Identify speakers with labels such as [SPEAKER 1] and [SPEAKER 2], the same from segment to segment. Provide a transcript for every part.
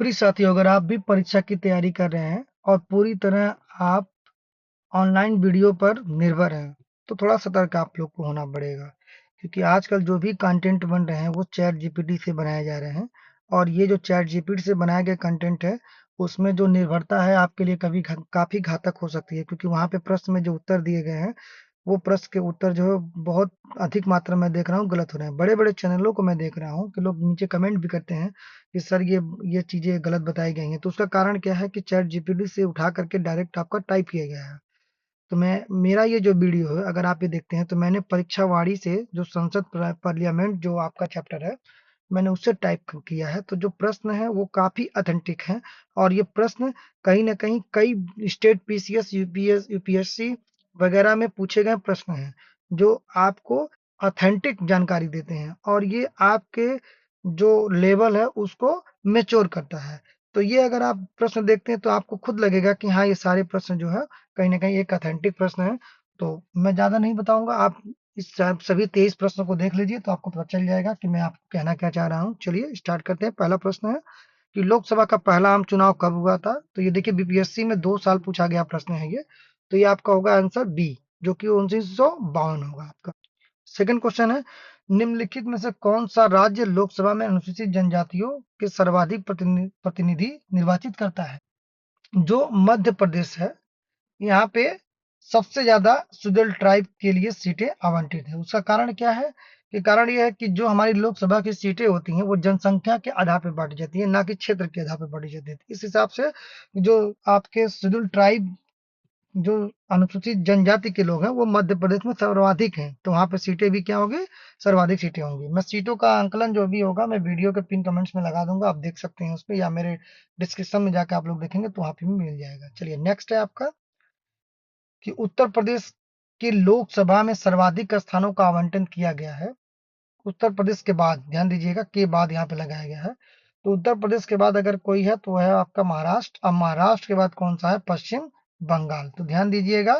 [SPEAKER 1] प्रिय साथियों, अगर आप भी परीक्षा की तैयारी कर रहे हैं और पूरी तरह आप ऑनलाइन वीडियो पर निर्भर हैं, तो थोड़ा सतर्क आप लोग को होना पड़ेगा, क्योंकि आजकल जो भी कंटेंट बन रहे हैं वो चैट जीपीटी से बनाए जा रहे हैं। और ये जो चैट जीपीटी से बनाए गए कंटेंट है, उसमें जो निर्भरता है आपके लिए कभी काफ़ी घातक हो सकती है, क्योंकि वहाँ पे प्रश्न में जो उत्तर दिए गए हैं, वो प्रश्न के उत्तर जो है बहुत अधिक मात्रा में देख रहा हूँ गलत हो रहे हैं। बड़े-बड़े चैनलों को मैं देख रहा हूँ कि लोग नीचे कमेंट भी करते हैं कि सर ये चीज़ें गलत बताई गई हैं। तो उसका कारण क्या है कि चैट जीपीटी से उठा करके डायरेक्ट आपका टाइप किया गया है। तो मैं मेरा ये जो वीडियो है, अगर आप ये देखते हैं, तो मैंने परीक्षा वाणी से जो संसद पार्लियामेंट जो आपका चैप्टर है, मैंने उससे टाइप किया है। तो जो प्रश्न है वो काफ़ी ऑथेंटिक हैं, और ये प्रश्न कहीं न कहीं कई स्टेट पीसीएस, यूपीएससी वगैरह में पूछे गए प्रश्न हैं, जो आपको ऑथेंटिक जानकारी देते हैं, और ये आपके जो लेवल है उसको मैच्योर करता है। तो ये अगर आप प्रश्न देखते हैं तो आपको खुद लगेगा कि हाँ, ये सारे प्रश्न जो है कहीं न कहीं एक ऑथेंटिक प्रश्न है। तो मैं ज़्यादा नहीं बताऊँगा, आप इस सभी 23 प्रश्नों को देख लीजिए तो आपको पता चल जाएगा कि मैं आपको कहना क्या चाह रहा हूँ। चलिए स्टार्ट करते हैं। पहला प्रश्न है कि लोकसभा का पहला आम चुनाव कब हुआ था? तो ये देखिए बीपीएससी में 2 साल पूछा गया प्रश्न है ये। तो ये आपका होगा आंसर बी, जो कि 1952 होगा आपका। सेकंड क्वेश्चन है, निम्नलिखित में से कौन सा राज्य लोकसभा में अनुसूचित जनजातियों के सर्वाधिक प्रतिनिधि निर्वाचित करता है? जो मध्य प्रदेश है, यहाँ पे सबसे ज़्यादा शेड्यूल्ड ट्राइब के लिए सीटें आवंटित है। उसका कारण क्या है? कि कारण ये है कि जो हमारी लोकसभा की सीटें होती हैं, वो जनसंख्या के आधार पे बाँटी जाती हैं, ना कि क्षेत्र के आधार पे बाँटी जाती है। इस हिसाब से जो आपके शेड्यूल्ड ट्राइब, जो अनुसूचित जनजाति के लोग हैं, वो मध्य प्रदेश में सर्वाधिक हैं। तो वहाँ पे सीटें भी क्या होंगी? सर्वाधिक सीटें होंगी। मैं सीटों का आंकलन जो भी होगा, मैं वीडियो के पिन कमेंट्स में लगा दूँगा, आप देख सकते हैं उसपे, या मेरे डिस्क्रिप्शन में जाके आप लोग देखेंगे तो वहाँ पे भी मिल जाएगा। चलिए नेक्स्ट है आपका कि उत्तर प्रदेश की लोकसभा में सर्वाधिक स्थानों का आवंटन किया गया है। उत्तर प्रदेश के बाद, ध्यान दीजिएगा, के बाद यहाँ पे लगाया गया है। तो उत्तर प्रदेश के बाद अगर कोई है तो वह है आपका महाराष्ट्र। अब महाराष्ट्र के बाद कौन सा है? पश्चिम बंगाल। तो ध्यान दीजिएगा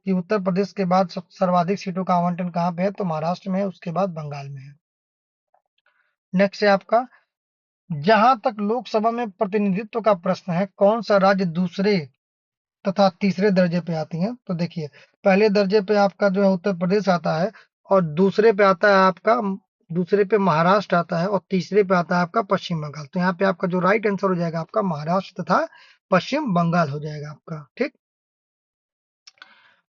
[SPEAKER 1] कि उत्तर प्रदेश के बाद सर्वाधिक सीटों का आवंटन कहाँ पे है? तो महाराष्ट्र में है, उसके बाद बंगाल में है। नेक्स्ट है आपका, जहां तक लोकसभा में प्रतिनिधित्व का प्रश्न है, कौन सा राज्य दूसरे तथा तीसरे दर्जे पे आती हैं? तो देखिए, पहले दर्जे पे आपका जो है उत्तर प्रदेश आता है, और दूसरे पे आता है आपका, दूसरे पे महाराष्ट्र आता है, और तीसरे पे आता है आपका पश्चिम बंगाल। तो यहाँ पे आपका जो राइट आंसर हो जाएगा आपका महाराष्ट्र तथा पश्चिम बंगाल हो जाएगा आपका। ठीक।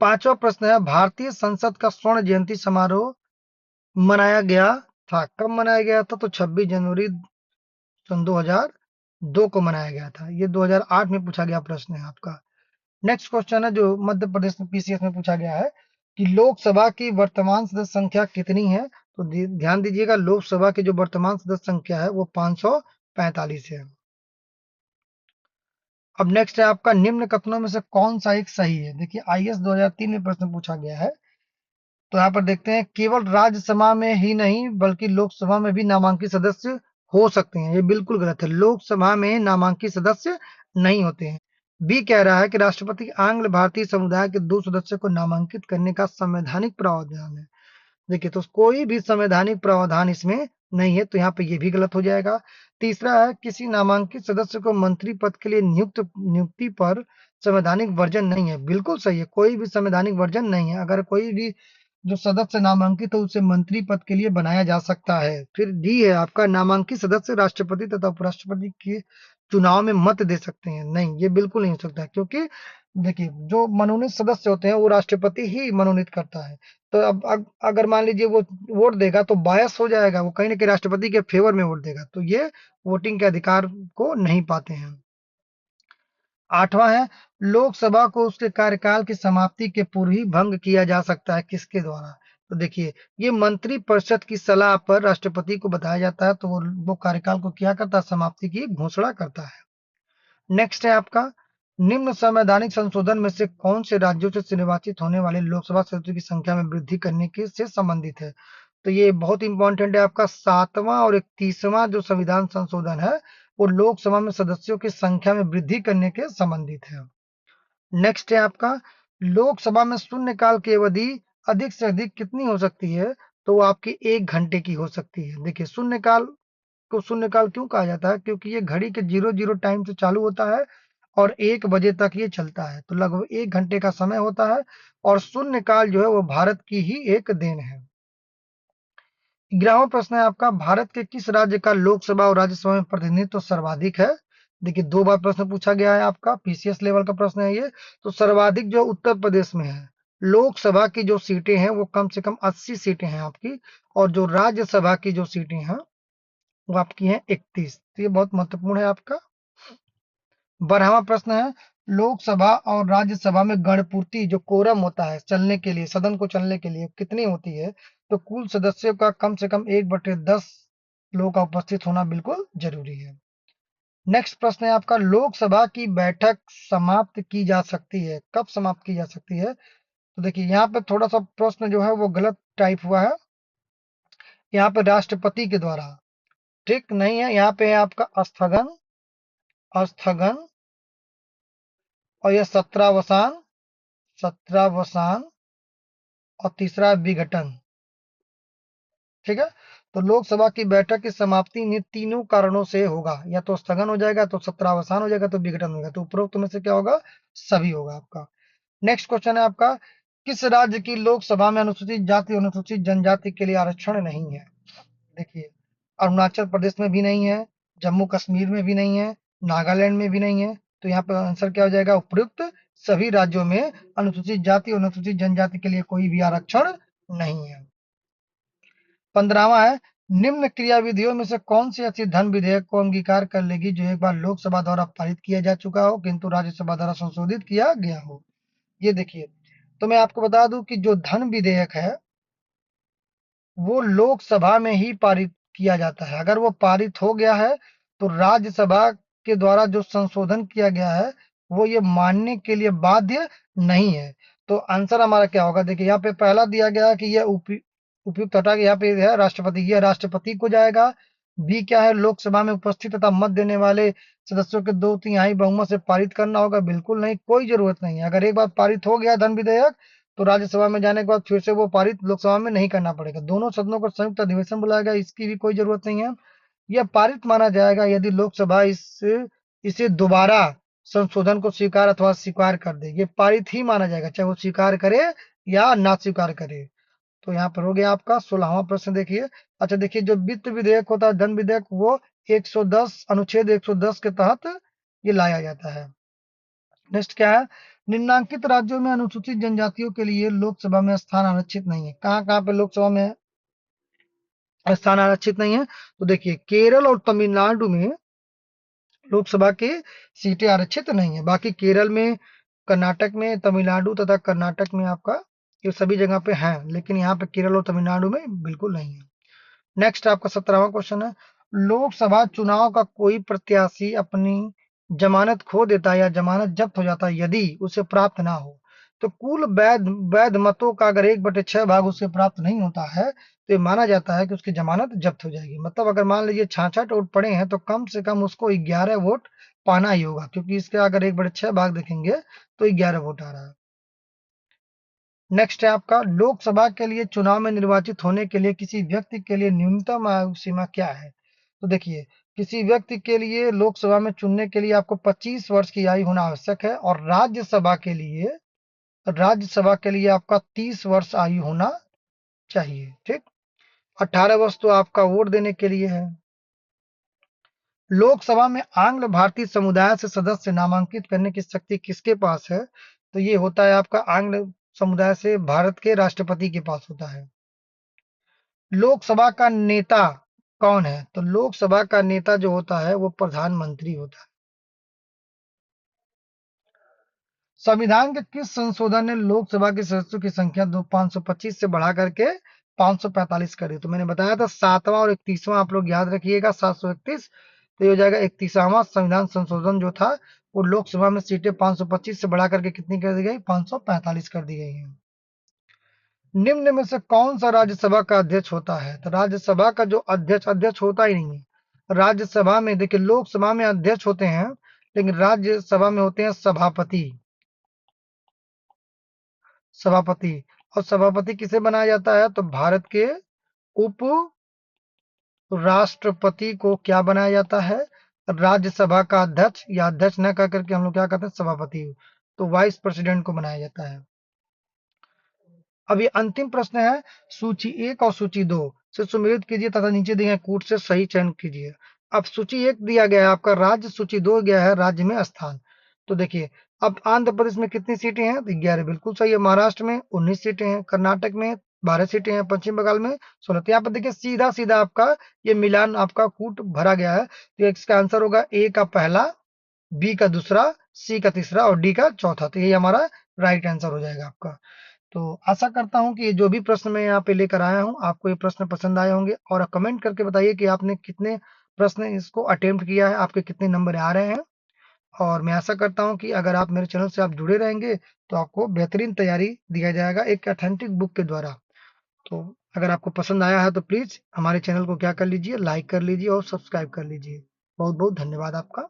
[SPEAKER 1] पांचवा प्रश्न है, भारतीय संसद का स्वर्ण जयंती समारोह मनाया गया था, कब मनाया गया था? तो 26 जनवरी सन 2002 को मनाया गया था। ये 2008 में पूछा गया प्रश्न है आपका। नेक्स्ट क्वेश्चन है जो मध्य प्रदेश में पीसीएस में पूछा गया है कि लोकसभा की वर्तमान सदस्य संख्या कितनी है? तो ध्यान दीजिएगा, लोकसभा की जो वर्तमान सदस्य संख्या है वो 545 है। अब नेक्स्ट है आपका, निम्न कथनों में से कौन सा एक सही है? देखिए आईएएस 2003 में प्रश्न पूछा गया है। तो यहाँ पर देखते हैं, केवल राज्यसभा में ही नहीं बल्कि लोकसभा में भी नामांकित सदस्य हो सकते हैं। ये बिल्कुल गलत है, लोकसभा में नामांकित सदस्य नहीं होते हैं। बी कह रहा है कि राष्ट्रपति आंग्ल भारतीय समुदाय के 2 सदस्यों को नामांकित करने का संवैधानिक प्रावधान है। देखिए, तो कोई भी संवैधानिक प्रावधान इसमें नहीं है, तो यहाँ पे ये भी गलत हो जाएगा। तीसरा है, किसी नामांकित सदस्य को मंत्री पद के लिए नियुक्ति पर संवैधानिक वर्जन नहीं है। बिल्कुल सही है, कोई भी संवैधानिक वर्जन नहीं है। अगर कोई भी जो सदस्य नामांकित हो उसे मंत्री पद के लिए बनाया जा सकता है। फिर डी है आपका, नामांकित सदस्य राष्ट्रपति तथा उपराष्ट्रपति के चुनाव में मत दे सकते हैं। नहीं, ये बिल्कुल नहीं हो सकता, क्योंकि देखिए जो मनोनीत सदस्य होते हैं वो राष्ट्रपति ही मनोनीत करता है। तो अब अगर मान लीजिए वो वोट देगा तो बायस हो जाएगा, वो कहीं ना कहीं राष्ट्रपति के फेवर में वोट देगा, तो ये वोटिंग के अधिकार को नहीं पाते हैं। आठवां है, लोकसभा को उसके कार्यकाल की समाप्ति के पूर्व ही भंग किया जा सकता है, किसके द्वारा? तो देखिए, ये मंत्री परिषद की सलाह पर राष्ट्रपति को बताया जाता है, तो वो कार्यकाल को क्या करता है? समाप्ति की घोषणा करता है। नेक्स्ट है आपका, निम्न संवैधानिक संशोधन में से कौन से राज्यों से निर्वाचित होने वाले लोकसभा सदस्यों की संख्या में वृद्धि करने के से संबंधित है? तो ये बहुत इंपॉर्टेंट है आपका, 7वां और 31वां जो संविधान संशोधन है वो लोकसभा में सदस्यों की संख्या में वृद्धि करने के संबंधित है। नेक्स्ट है आपका, लोकसभा में शून्यकाल की अवधि अधिक से अधिक कितनी हो सकती है? तो वो आपकी 1 घंटे की हो सकती है। देखिए, शून्यकाल को शून्यकाल क्यों कहा जाता है? क्योंकि ये घड़ी के 00 टाइम से चालू होता है और 1 बजे तक ये चलता है, तो लगभग 1 घंटे का समय होता है और शून्यकाल जो है वो भारत की ही एक देन है। 11वां प्रश्न है आपका, भारत के किस राज्य का लोकसभा और राज्यसभा में प्रतिनिधित्व सर्वाधिक है? देखिए 2 बार प्रश्न पूछा गया है आपका, पीसीएस लेवल का प्रश्न है ये। तो सर्वाधिक जो उत्तर प्रदेश में है। लोकसभा की जो सीटें हैं वो कम से कम 80 सीटें हैं आपकी, और जो राज्यसभा की जो सीटें हैं वो आपकी हैं 31। तो ये बहुत महत्वपूर्ण है आपका। 12वां प्रश्न है, लोकसभा और राज्यसभा में गणपूर्ति जो कोरम होता है चलने के लिए, सदन को चलने के लिए कितनी होती है? तो कुल सदस्यों का कम से कम 1/10 लोगों का उपस्थित होना बिल्कुल जरूरी है। नेक्स्ट प्रश्न है आपका, लोकसभा की बैठक समाप्त की जा सकती है, कब समाप्त की जा सकती है? तो देखिए यहाँ पे थोड़ा सा प्रश्न जो है वो गलत टाइप हुआ है। यहाँ पे राष्ट्रपति के द्वारा ठीक नहीं है, यहाँ पे है आपका स्थगन, स्थगन, और यह 17वां 17वां और तीसरा विघटन। ठीक है, तो लोकसभा की बैठक की समाप्ति इन तीनों कारणों से होगा, या तो स्थगन हो जाएगा, तो 17वां हो जाएगा, तो विघटन होगा। तो उपरोक्त में से क्या होगा? सभी होगा आपका। नेक्स्ट क्वेश्चन है आपका, किस राज्य की लोकसभा में अनुसूचित जाति और अनुसूचित जनजाति के लिए आरक्षण नहीं है? देखिए, अरुणाचल प्रदेश में भी नहीं है, जम्मू कश्मीर में भी नहीं है, नागालैंड में भी नहीं है। तो यहाँ पर आंसर क्या हो जाएगा? उपयुक्त सभी राज्यों में अनुसूचित जाति और अनुसूचित जनजाति के लिए कोई भी आरक्षण नहीं है। 15वां है, निम्न क्रियाविधियों में से कौन सी ऐसी धन विधेयक को अंगीकार कर लेगी जो एक बार लोकसभा द्वारा पारित किया जा चुका हो किंतु राज्यसभा द्वारा संशोधित किया गया हो? ये देखिए, तो मैं आपको बता दूं कि जो धन विधेयक है वो लोकसभा में ही पारित किया जाता है। अगर वो पारित हो गया है तो राज्यसभा के द्वारा जो संशोधन किया गया है वो ये मानने के लिए बाध्य नहीं है। तो आंसर हमारा क्या होगा? देखिए यहाँ पे पहला दिया गया है कि यह उपयुक्त हटा के यहाँ पे है राष्ट्रपति, यह राष्ट्रपति को जाएगा। बी क्या है? लोकसभा में उपस्थित तथा मत देने वाले सदस्यों के 2/3 बहुमत से पारित करना होगा। बिल्कुल नहीं, कोई जरूरत नहीं है। अगर एक बार पारित हो गया धन विधेयक तो राज्यसभा में जाने के बाद फिर से वो पारित लोकसभा में नहीं करना पड़ेगा। दोनों सदनों का संयुक्त अधिवेशन बुलाया गया, इसकी भी कोई जरूरत नहीं है। यह पारित माना जाएगा यदि लोकसभा इसे दोबारा संशोधन को स्वीकार अथवा स्वीकार कर दे। ये पारित ही माना जाएगा, चाहे वो स्वीकार करे या ना स्वीकार करे। तो यहाँ पर हो गया आपका 16वां प्रश्न। देखिए, अच्छा देखिए, जो वित्त विधेयक होता है, धन विधेयक, वो 110 अनुच्छेद 110 के तहत ये लाया जाता है। नेक्स्ट क्या है? निम्नांकित राज्यों में अनुसूचित जनजातियों के लिए लोकसभा में स्थान आरक्षित नहीं है। कहाँ कहाँ पे लोकसभा में स्थान आरक्षित नहीं है? तो देखिए, केरल और तमिलनाडु में लोकसभा की सीटें आरक्षित नहीं है। बाकी केरल में, कर्नाटक में, तमिलनाडु तथा कर्नाटक में आपका ये सभी जगह पे हैं, लेकिन यहाँ पे केरल और तमिलनाडु में बिल्कुल नहीं है। नेक्स्ट आपका 17वां क्वेश्चन है, लोकसभा चुनाव का कोई प्रत्याशी अपनी जमानत खो देता है या जमानत जब्त हो जाता है यदि उसे प्राप्त ना हो। तो कुल वैध वैध मतों का अगर 1/6 भाग उसे प्राप्त नहीं होता है तो ये माना जाता है कि उसकी जमानत जब्त हो जाएगी। मतलब अगर मान लीजिए 66 वोट पड़े हैं तो कम से कम उसको 11 वोट पाना ही होगा, क्योंकि इसके अगर 1/6 भाग देखेंगे तो 11 वोट आ रहा है। नेक्स्ट है आपका, लोकसभा के लिए चुनाव में निर्वाचित होने के लिए किसी व्यक्ति के लिए न्यूनतम आयु सीमा क्या है? तो देखिए, किसी व्यक्ति के लिए लोकसभा में चुनने के लिए आपको 25 वर्ष की आयु होना आवश्यक है, और राज्यसभा के लिए आपका 30 वर्ष आयु होना चाहिए। ठीक, 18 वर्ष तो आपका वोट देने के लिए है। लोकसभा में आंग्ल भारतीय समुदाय से सदस्य नामांकित करने की शक्ति किसके पास है? तो ये होता है आपका आंग्ल समुदाय से भारत के राष्ट्रपति के पास होता है। लोकसभा का नेता कौन है? तो लोकसभा का नेता जो होता है वो प्रधानमंत्री होता है। संविधान के किस संशोधन ने लोकसभा के सदस्यों की संख्या 525 से बढ़ा करके 545 कर दी? तो मैंने बताया था 7वां और 31वां आप लोग याद रखिएगा, 731। तो ये हो जाएगा 31वां संविधान संशोधन जो था वो लोकसभा में सीटें 525 से बढ़ा करके कितनी कर दी गई? 545 कर दी गई हैं। निम्न में से कौन सा राज्यसभा का अध्यक्ष होता है? तो राज्यसभा का जो अध्यक्ष अध्यक्ष होता ही नहीं है। राज्यसभा में देखिए, लोकसभा में अध्यक्ष होते हैं लेकिन राज्यसभा में होते हैं सभापति। सभापति, और सभापति किसे बनाया जाता है? तो भारत के उप तो राष्ट्रपति को क्या बनाया जाता है? राज्यसभा का अध्यक्ष, या अध्यक्ष न कह करके हम लोग क्या कहते हैं, सभापति। तो वाइस प्रेसिडेंट को बनाया जाता है। अब ये अंतिम प्रश्न है, सूची 1 और सूची 2 से सुमेलित कीजिए तथा नीचे दिए गए कूट से सही चयन कीजिए। अब सूची 1 दिया गया है आपका राज्य, सूची 2 गया है राज्य में स्थान। तो देखिए, अब आंध्र प्रदेश में कितनी सीटें हैं? तो 11, बिल्कुल सही है। महाराष्ट्र में 19 सीटें हैं, कर्नाटक में 12 सीटें हैं, पश्चिम बंगाल में 16। तो यहाँ पर देखिए सीधा सीधा आपका ये मिलान, आपका कूट भरा गया है। तो इसका आंसर होगा ए का पहला, बी का दूसरा, सी का तीसरा और डी का चौथा। तो यही हमारा राइट आंसर हो जाएगा आपका। तो आशा करता हूँ कि जो भी प्रश्न मैं यहाँ पे लेकर आया हूँ, आपको ये प्रश्न पसंद आए होंगे, और कमेंट करके बताइए कि आपने कितने प्रश्न इसको अटेम्प्ट किया है, आपके कितने नंबर आ रहे हैं। और मैं आशा करता हूँ कि अगर आप मेरे चैनल से आप जुड़े रहेंगे, तो आपको बेहतरीन तैयारी दिया जाएगा एक ऑथेंटिक बुक के द्वारा। तो अगर आपको पसंद आया है तो प्लीज़ हमारे चैनल को क्या कर लीजिए, लाइक कर लीजिए और सब्सक्राइब कर लीजिए। बहुत बहुत धन्यवाद आपका।